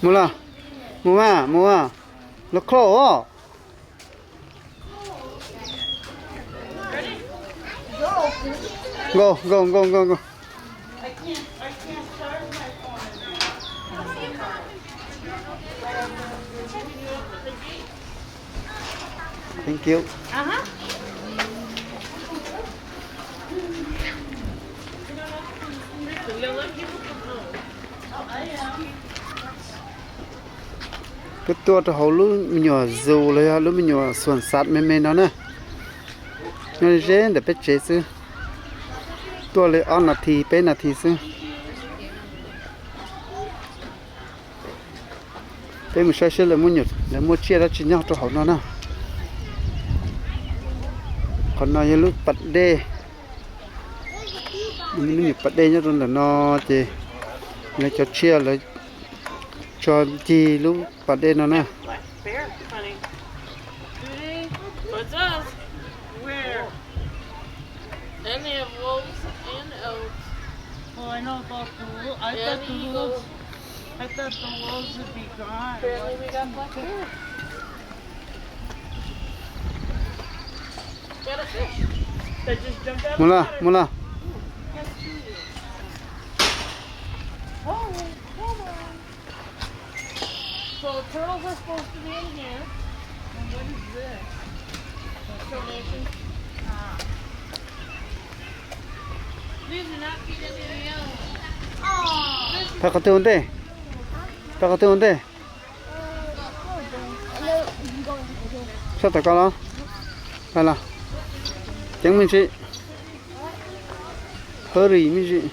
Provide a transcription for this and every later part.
Mula, mua, look close. Go. Thank you. Cái tua cho hậu lú nhỏ dùเลยlú nhỏ xuân sát mềm nó nè nó dễ để bé chế sư tuaเลยăn nathi bé nathi sư bé mình sai là mua nhật là mua chia ra chỉ nhau cho hậu nó nè còn nó như lúc bật đê mình nhật bật đê nhá rồi là nó chỉ lấy cho chia lấy cho chi lúc bật đê nó nè. What's up? Where? And they have wolves and elves. Well, I know about the wolves. I thought the wolves would be gone. Apparently we got black bear. Got a fish that just jumped out of the water. Mula. Oh, come on. So turtles are supposed to be in here. And what is this? Donation. These do not feed into the yellow. Ta có tiêu thế? Ta có tiêu thế? Sao ta có nó? Hay là chẳng mình chị hurry mình chị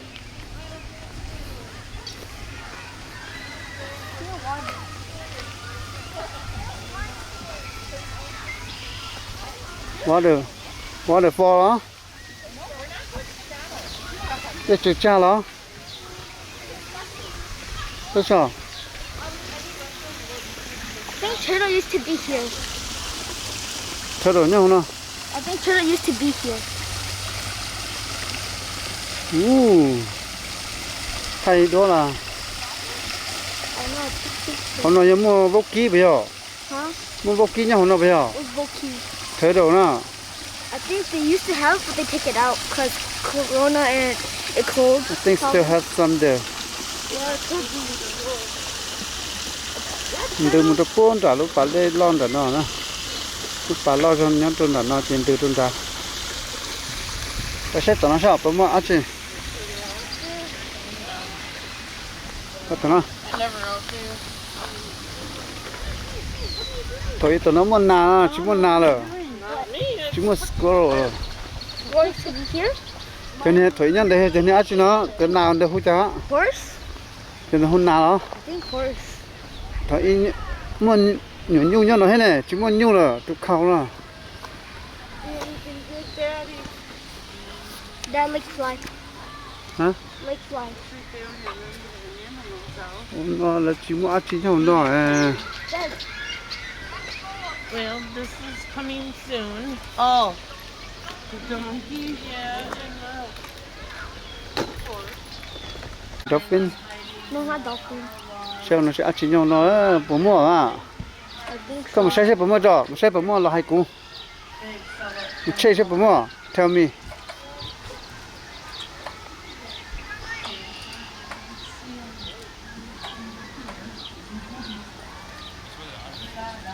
waterfall đó cái trực cha đó cái sao I think turtle used to be here. thay đổi nhau nó I think turtle used to be here. thay đó là I know. hôm nay mua bốc ký bây giờ Huh? mua bốc ký nhau hôm nay bây giờ It was Volky. thay đổi nó I think they used to have, but they take it out because Corona and it cold. I think still have some there. Yeah, it could be. Từ một cái trả lúc bà lên lon trả nó nè, lúc bà lo cho nhắn trôn trả nó trên từ trôn ra. Cái xét tao nó sao, bấm ăn chứ? Cái tao nó. Thôi tao nó muốn nà, chỉ muốn nà rồi, chỉ muốn squirrel rồi. Horse to be here? Cái này thôi nhá, để cho nó ăn chứ nó, cái nào để hút cho. Horse? Cái nó hôn nào đó. I think horse. Thôi muốn nhu nhá nó hết này, chỉ muốn nhu rồi, tụi khâu rồi. Dad likes fly. Hả? Likes fly. Nó là chỉ muốn ăn chỉ nhau nó. Dad. Well, this is coming soon. Oh, the donkey. Yeah, Dolphin, No, not dolphin. sao nó sẽ ăn chỉ nhau nó bố mua à? I think Có một xe bố mua cho, một xe bố mua là hai cú. Một xe bố mua, tell me.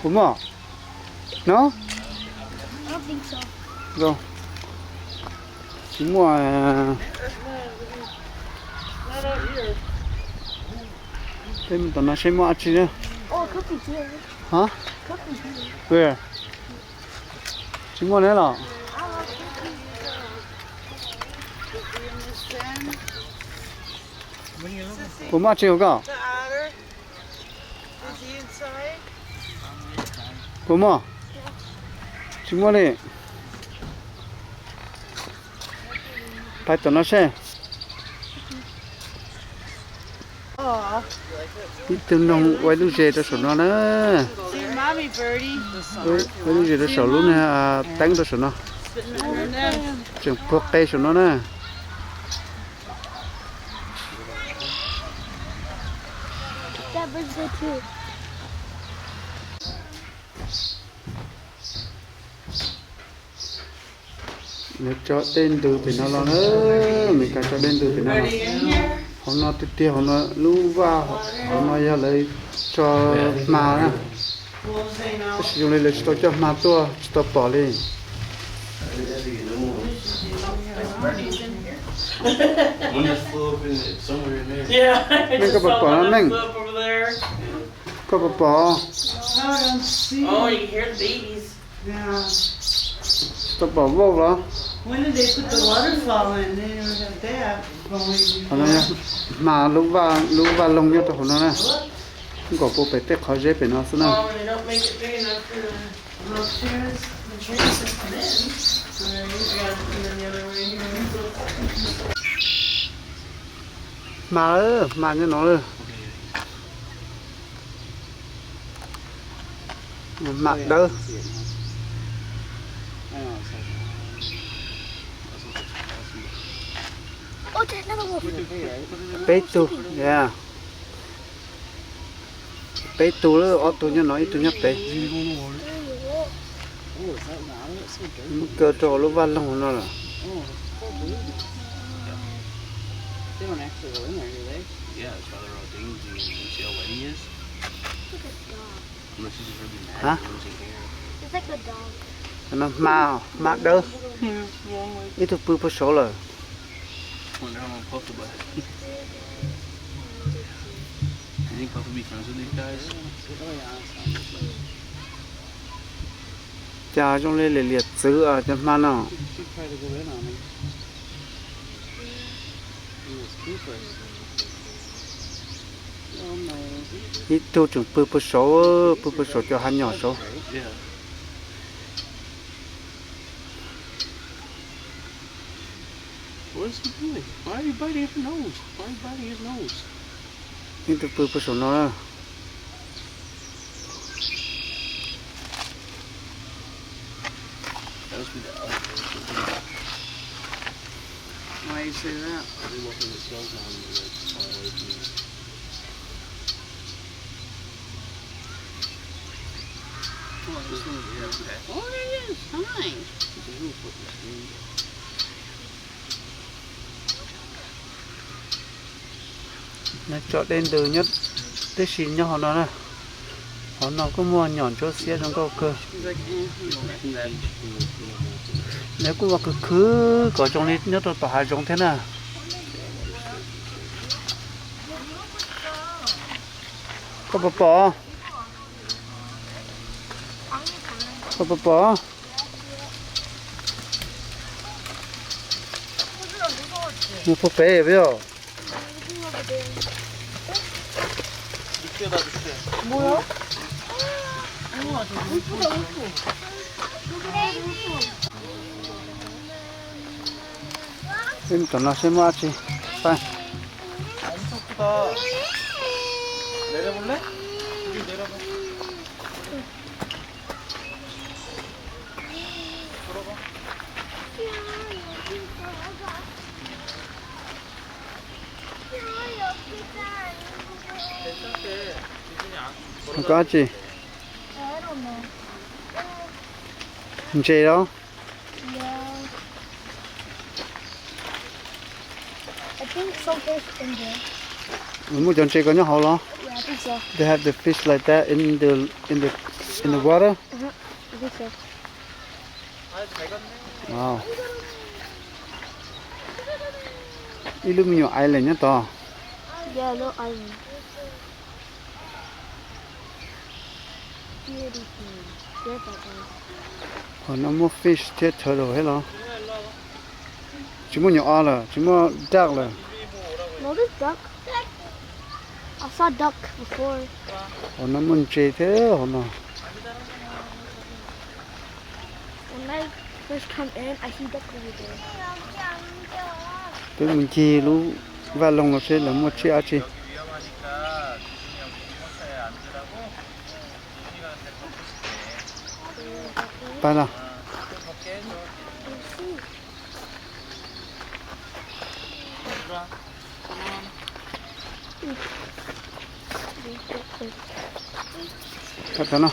Bố mua? No? I don't think so. Rồi. Chỉ mua not out here. Thêm tao nó sẽ mua ăn chỉ nữa. Oh, it could be here. Hả? Could be here. Where? Chỉ mua này là. Bố mua chỉ có. The otter. Is he inside? Bố mua. Chỉ mua này. Phải tao nó sẽ. Ít từng nông quay lúc gì cho số nó nữa. See mommy birdie. Quay lúc gì cho số luôn nè, tánh cho số nó. Chừng thuốc tê số nó nè. That bird's there too. Nếu cho tên từ thì nó lo nữa mình cả cho tên từ thì nó lo Ready in here? hôm nó tiếp theo hôm nó lú vào hôm nó ra lấy cho mà nè We'll say no. sử dụng lấy cho mà tua cho bỏ lên One just flew up in it, somewhere in there. Yeah, I Make just up a saw plan, one Ming. flip over there. có bỏ I don't see. Oh, you can hear the babies. Yeah. cho bỏ vô đó When did they put the waterfall in? They never had that going hôm nó nhá mà lú vào lông nhất hôm nó nè không có bộ phải tết khó dễ phải nó xin nào Oh, they don't make it big enough for the little chairs. The chairs just come in. And then you gotta put them the other way here. mà như nó rồi mà đỡ Oh, there's another wolf. bé tu yeah bé tu đó ở tu như nói tu nhấp bé cơ trò lúc vào lông nó là Yeah, that's why they're all dingy. You see how wet he is? Unless he's just really mad Huh? and losing hair. It's like a dog. nó mà đỡ ít tu bự bự số rồi Wonder how long Puff will last. You think Puff will be friends with these guys? cha trong đây là liệt giữ ở trên mà nó ít tu chừng bự bự số cho hắn nhỏ số Yeah. What is he doing? Why are you biting his nose? Why are you biting his nose? ít tu bự số nó That must be the elephant. Why you say that? They walk in the cells now and they're like far away from me. Oh, it is fine. nó cho đến từ nhất tới xin nhỏ nó nè nó có mua nhọn chỗ xe trong câu cơ He's like, you know, like that. nếu có cứ có trong này nhất là tòa hai trong thế nào có bỏ một phố bé vậy 뭐야? em tưởng nó sẽ mua chi phải 내려볼래? 여기 내려봐. không có chi I don't know. chơi đâu Yeah. I think some fish in there. mua chọn chơi có nhau hậu lo Yeah, I think so. they have the fish like that in the water I think so. wow Illumino Island nhá to Yeah, little island. Beautiful. There's that one. còn nó mua fish chết thở rồi hết lo chỉ mua nhỏ là chỉ mua duck là No, there's duck. I saw duck before. còn nó muốn chơi thế còn nó When I first come in, I see duck over there. cái mình chi lú và lồng nó sẽ là mua chia chi ba nào Cắt cho nó.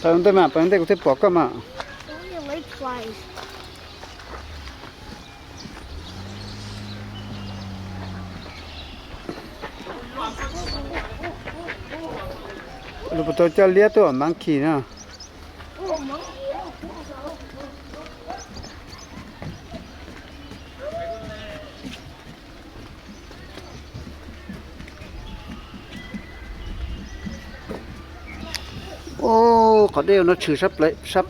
Tao tới mà, tao tới có thể bỏ cơ mà. Only lake flies. Lúc tôi cho lia tôi ở mang kỳ nữa. Ô, có đều nó trừ sắp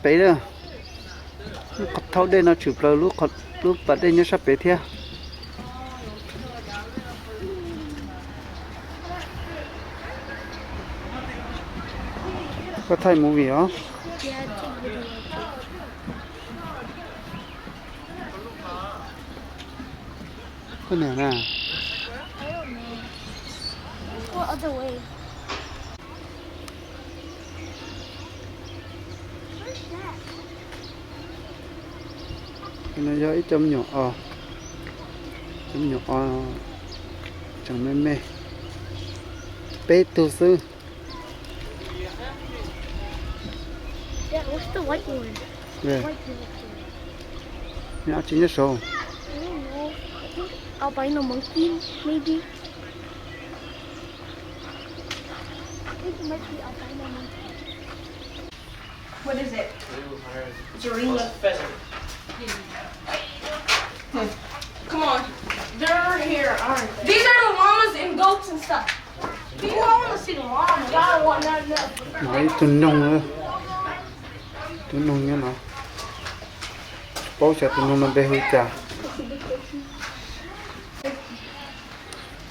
bấy nữa. Có thâu đây nó trừ lời lúc bắt đây nhớ sắp bấy theo. Có thay movie hả? Yeah, take video. Cái này nè. I don't know. What other way? Where's that? Cái này do ít chấm nhỏ chấm nhỏ chẳng mê mê bê tu sư. Yeah, what's the white one? Về White one. nhỏ chính là số. I don't know. I think albino monkey, maybe. I think it might be albino monkey. What is it? It's a ringlet pheasant. Come on. They're here, aren't they? These are the llamas and goats and stuff. People don't want to see the llamas. I don't want none of them. Nói tuần nông nữa, tuần nông nhá nó bao giờ tuần nông nó bé hơi chả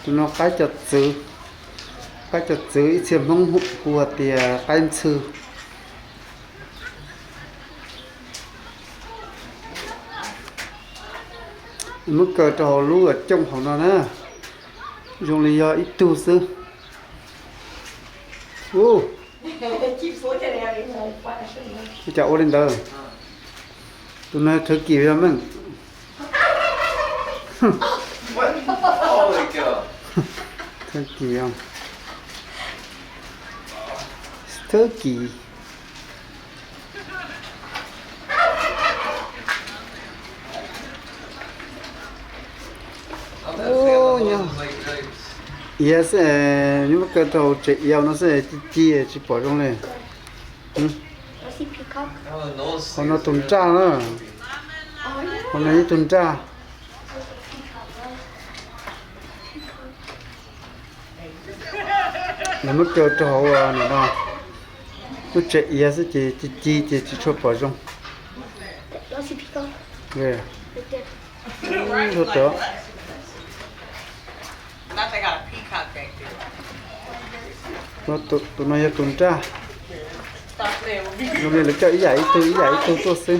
tuần nó cái chật chữ ít xem không hùa thì cái sư mức cờ trò lú ở trong phòng nó nè dùng lý do ít tu sư. Ô, It keeps looking at me like flashing. cái cháu lên đó, tụi nó thử kỹ ra mình. Holy cow. Thử kỹ không? Thử kỹ. Oh, yeah. yeah. Yes, nhưng mà cái đầu chạy yêu nó sẽ chỉ bỏ trong này. I see peacock. Oh, nose. Còn nó tuần tra nữa. Còn này tuần tra. Nó mới kêu trâu này nó. Nó chạy yêu sẽ chỉ cho bỏ trong. I see peacock Về. right there. Nó đó. Not they got a peacock back there. Nó tụi nó yêu tuần tra. Stop there. Nó này là cho ý giải tôi xin.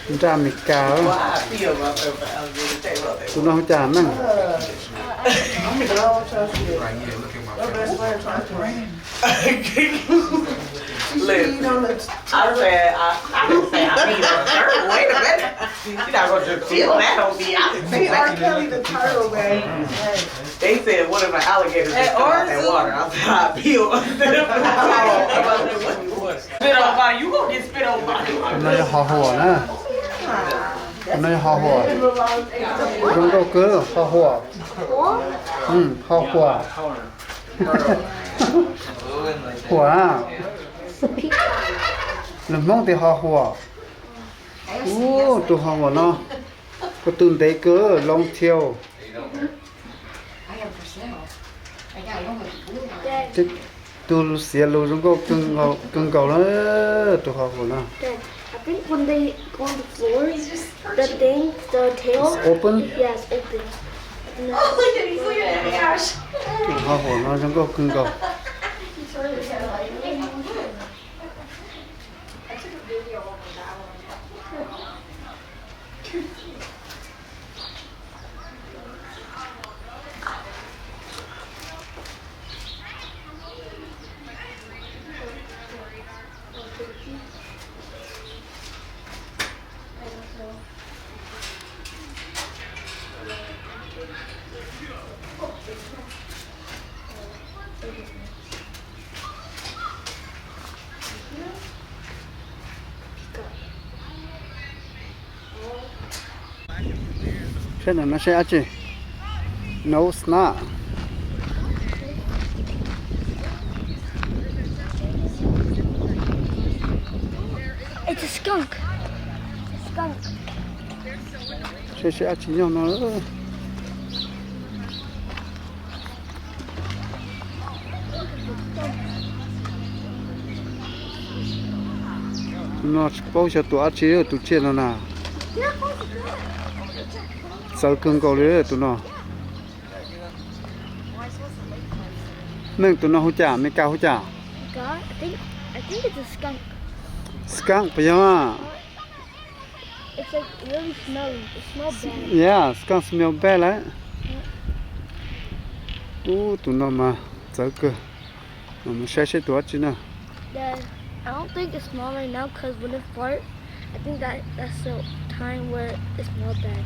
Tuần tra mì cà đó. I feel myself. I was going to tell you about that. Tụi nó không trả năng. Listen, I said, I didn't say I mean a turtle. Wait a minute. You're not going to just feel that on me. I didn't say that. Kelly the turtle, baby. They said, what if an alligator just come out that water? I said, I feel. Spit on body. You gonna get spit on body. Tụi nó họ hùa nè. Tụi nó họ hùa. Chúng tôi cứ họ hùa. Họ hùa. Hùa à. Là mong thì họ hùa. Ô, tụi họ hùa nó. Có tương tế cứ long thiêu. Chứ tôi xỉa lù chúng tôi cưng cầu nó tụi họ hùa nó. Dad, I think when they go on the floor, the tail, Open. yeah, it's open. And then, Look at me, look at me, Ash. Tụi họ hùa nó chúng tôi cưng cầu. Thế là nó sẽ chứ nấu snack. It's a skunk. Skunk. Sẽ chỉ nhau nó nó bao giờ tụi chị ở tụi chị nó nè sợ cưng cầu đấy tụi nó nên tụi nó hỗ trợ mấy cao hỗ trợ God, I think it's a skunk. skunk bây giờ It's like really smelly. It smells bad. yeah skunk smell bad đấy tụi nó mà sợ cơ mà sẽ tụi chị nè Dad, I don't think it smells right now because when it farts, I think that's the time where it smells bad.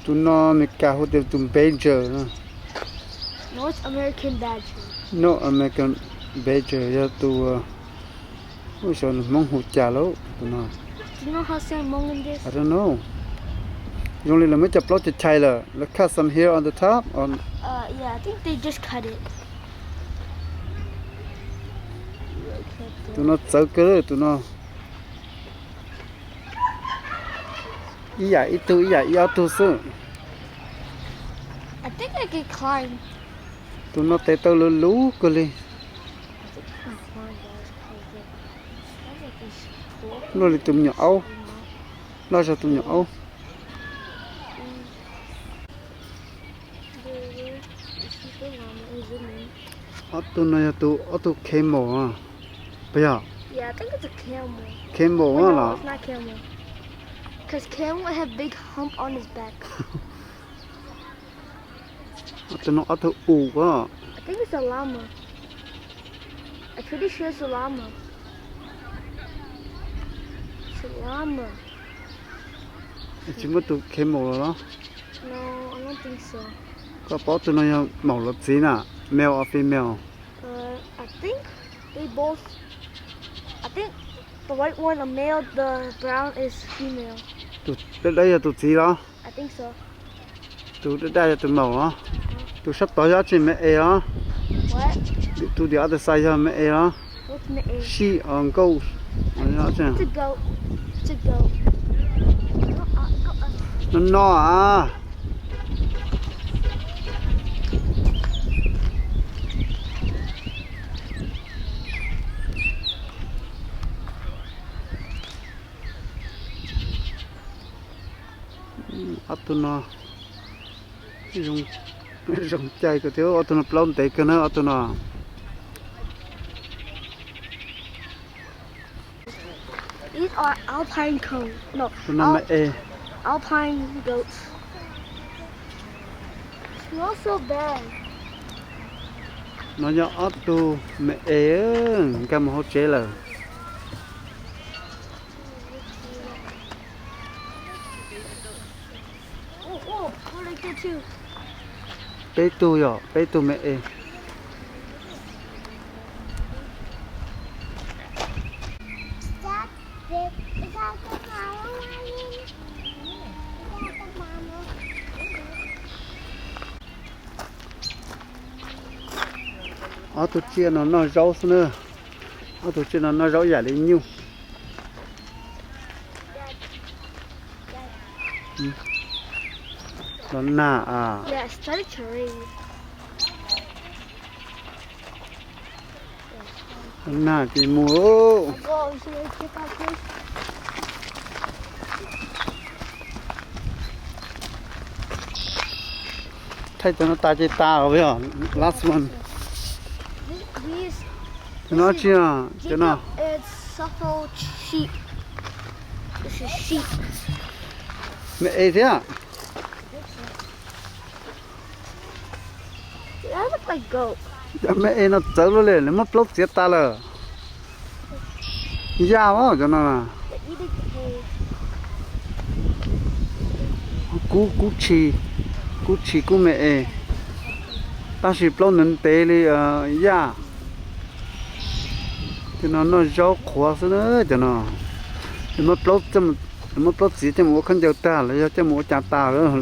tụi nó mấy cao hỗ trợ tụi badger nè No, it's American badger. no American badger ya tụi ôi sao nó mong hỗ trợ lắm tụi nó Do you know how say Hmong in this? I don't know. Only let me just plot the Tyler. Let's cut some here on the top. On Yeah, I think they just cut it. tụi nó sợ cơ tụi nó. Ý dạ ít tu sư. I think I can climb. Tụi nó té tao lú cơ đi. Nó là tụi nhỏ. Nó là tụi nhỏ. Tụi nó tụi camel à. Bây giờ Yeah, I think it's a camel. camel Wait, á no, là it's not camel. Because camel have big hump on his back. tụi nó tụi ủ á. I think it's a llama. I'm pretty sure it's a llama. It's a llama. Chỉ mới tụi camel rồi đó. No, I don't think so. Có bỏ tụi nó màu lợt gì nè, male or female. I think they both. I think the white one a male, the brown is female. Tụi đây là tụi gì đó. I think so. Tụi đây là tụi màu á. Tụi sắp tới giá trên mẹ e á. What? Tụi the other side ra mẹ e á. What's the A? She on goat. Nó chứ. It's a goat. It's a goat. Nó no à. Tụi nó dùng chạy cái thiếu tụi nó plom tệ cái nó tụi nó These are alpine cones. No, tụi nó mẹ e alpine goats. Smells so bad. nó nhỏ tụi mẹ e cái mà hot chế là Oh, we're like that too. bé tụi mẹ e tụi chia nó rau nữa tụi chia nó rau giả lên nhiêu nó nà à Yeah, it started to rain. nó nà cái mùa Oh, should I check out this? thấy tụi nó ta chơi ta rồi bây last one These tụi nó chia tụi nó It's Suffolk sheep. This is sheep. mẹ e thế à That looks like goat. mẹ e nó chở nó lên nó mất lốp chết ta là dao á cho nó là They're eating hay. cú chi cú chỉ cú mẹ ta chỉ plau nên té đi ya cho nó rau khó nữa cho nó mà plau chấm mà plau chỉ chấm mua khăn dầu ta là chấm mua chả ta nữa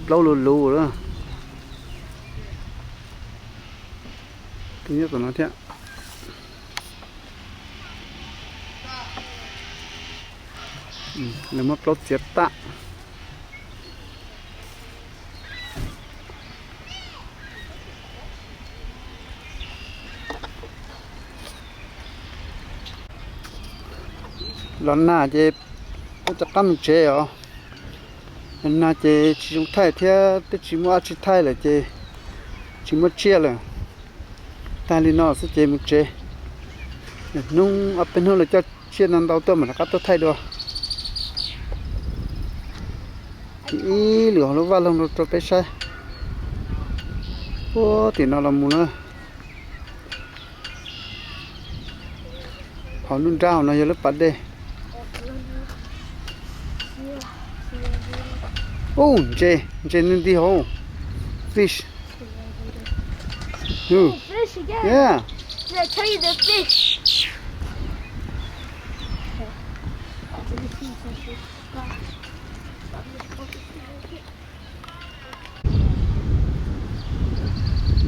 plau lù lù nữa cái nhất của nó thế nếu mà plau chết ta lần nào chịจะตั้มเจ๋อน่าจะชิมไทยเท่าที่ชิมว่าชิไทยเลยเจชิมว่าเชี่ยเลยตาลีนอสเจมุเจนุ่งเอาเป็นหุ่นเลยจะเชี่ยนันเตาตัวเหมือนกับตัวไทยด้วยอีเหลือหรือว่าลงตัวไปใช่โอ้ตีนอละมุนเลยเขานุ่นเจ้าเนาะอย่าลืมปัดเด้Oh, Jay in the hole. Fish. Oh, fish again. Yeah. Did I tell you the fish?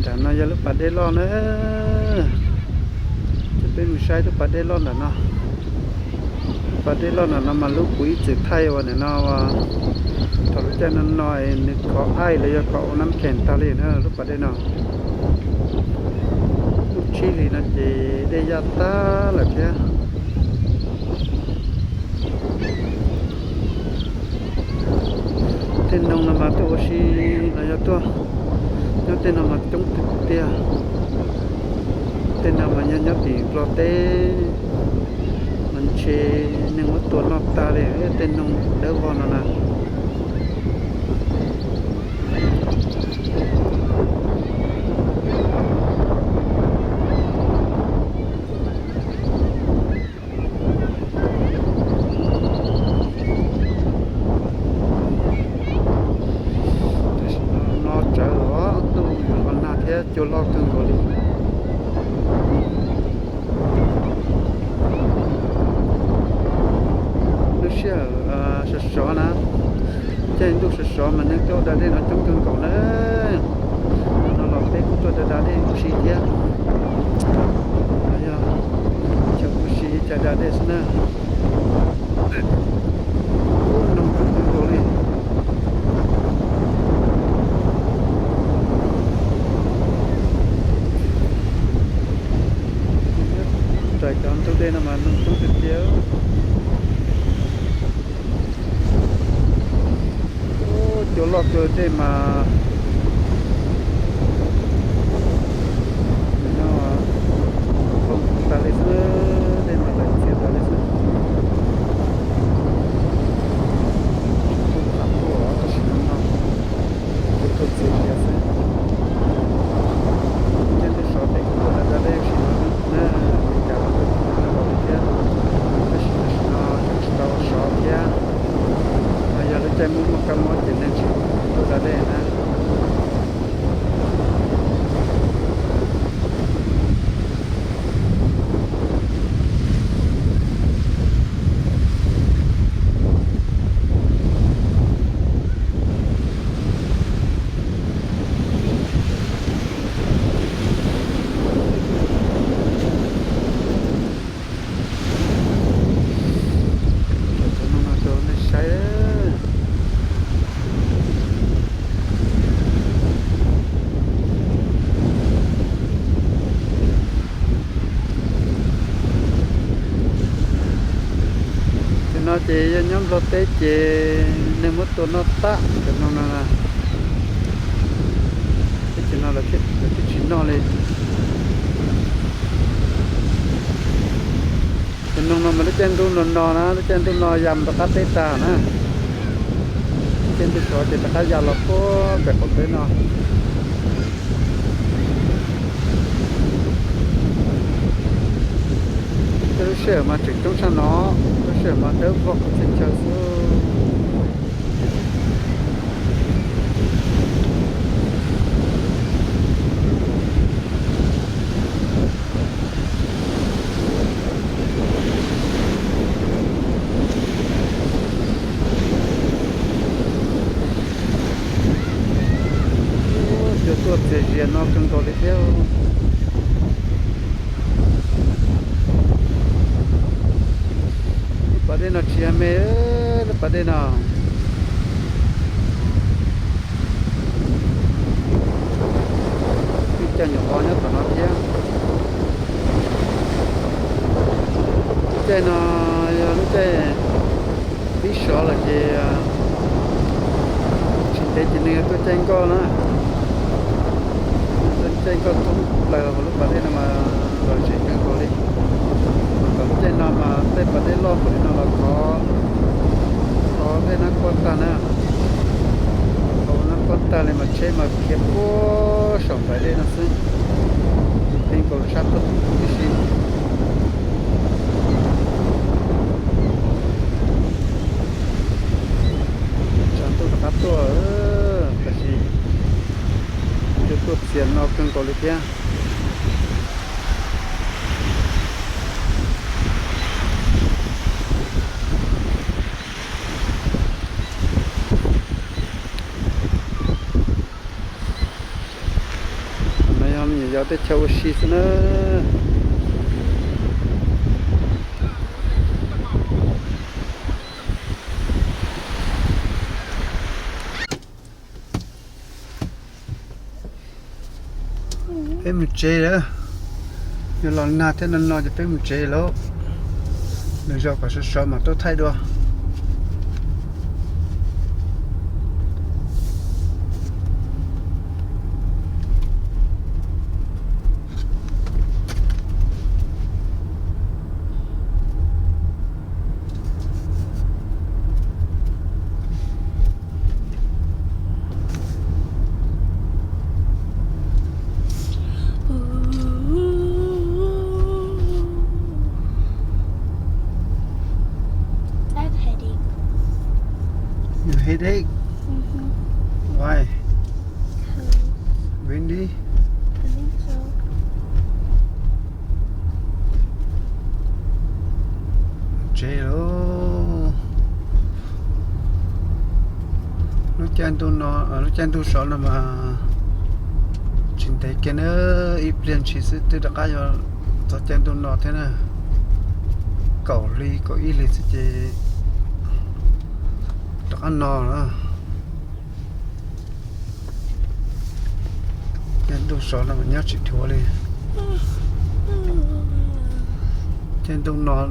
Đã nói giờ lúc bà đê lo nữa. Chứ bên mình sai lúc bà đê lo là nó. Bà đê lo là nó mà lúc quý chữ thay vào này nó thằng cha nó nói có ai là có nắm kèn ta liền ha lúc bà đây nào lúc chi thì nó chỉ để ra ta là thế tên nông là mà tôi xí là cho tôi nhớ tên nào mà chống thực tia tên nào mà nhớ thì lo té mình chơi nên một tuần nó ta để tên nông đỡ vào nó nào cho lo cưng rồi đi nó sẽ sọ nè trên tôi sẽ sọ mà nếu cho đây nó trong cưng cậu nữa nó lọt bé của tôi đã đây xí thế bây giờ cho xí cho đã đây nữa nông cưng rồi đi tại chọn tôi đây là mà nông tôi được chiếu chỗ lọt rồi đây mà nó không ta lấy sữa đây mà lại chia ta lấy sữa không làm của nó chỉ nó tôi chia chia sẻ trên cái số này của nó ra đây chỉ nó cả nó vào kia nó số kia bây giờ nó chạy muốn một cam mối thì nên chỉ tôi ra đây nè nó chỉ nhóm lo tế chỉ nên mất tụi nó ta cái nó là cái chỉ nó là cái chỉ nó lên cái nó mà nó trên tôi nó nó trên tôi nó dầm tất cả tế ta nè trên tôi số thì tất cả giờ là có cái của thế nó cái sữa mà trực trong sao nó cái sữa mà đỡ vọt trên chờ số tua te dia no kan ko le theo pade na chia me pade na chân nhỏ con nhất của nó kia cái nó cái bí sọ là gì chỉ để chỉ nên tôi chân con á chân con cũng là lúc mà thế nào mà rồi chỉ chân con đi còn chân nào mà tên mà thế lo của nó là có cái nó quan ta nữa con ta này mà chơi mà kiếm bố sống phải đây nó sẽ tình cầu sát tốt cái gì chẳng tôi là tôi cái gì cho tôi tiền nó cần có lịch kia giờ tới châu xí nữa em một chế đó giờ lần nào thế nên nói cho em một chế lỗ đừng cho cả số mà tôi thay đổi headache? Why? Windy? I think so. Chelo. Nó chen tu sợ là mà chính thấy cái nó ít liền chỉ sự từ đặc cái cho chen tu nó thế này. Cầu ly có ít liền chỉ đặc ăn nó nữa. Chen tu sợ là mình nhớ chỉ thua đi. Chen tu nó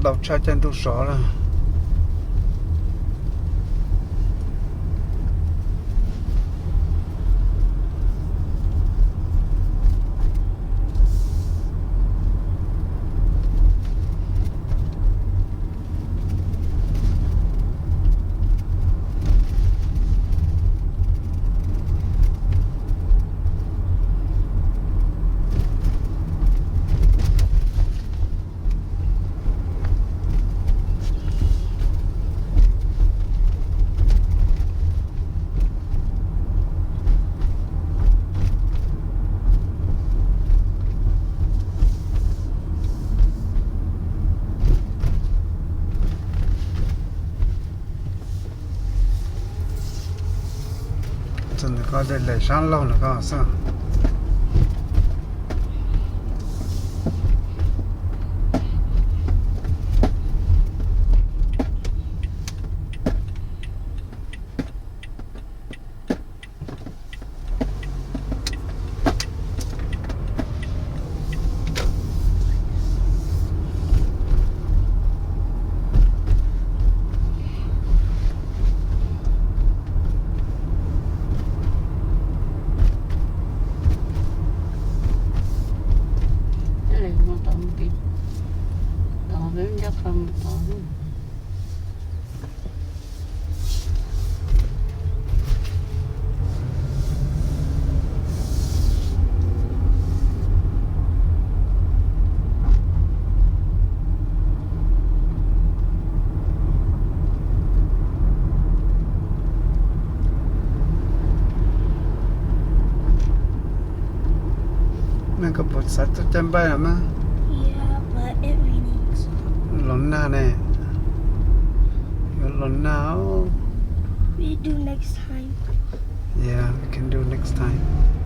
đọc cha chen tu sợ là. Chân có để lấy sáng lâu nữa có sao? Mình có bột sắt cho chân bay mà. Yeah, but it rains. Lần nào nè. Lần nào. We do next time. Yeah, we can do next time.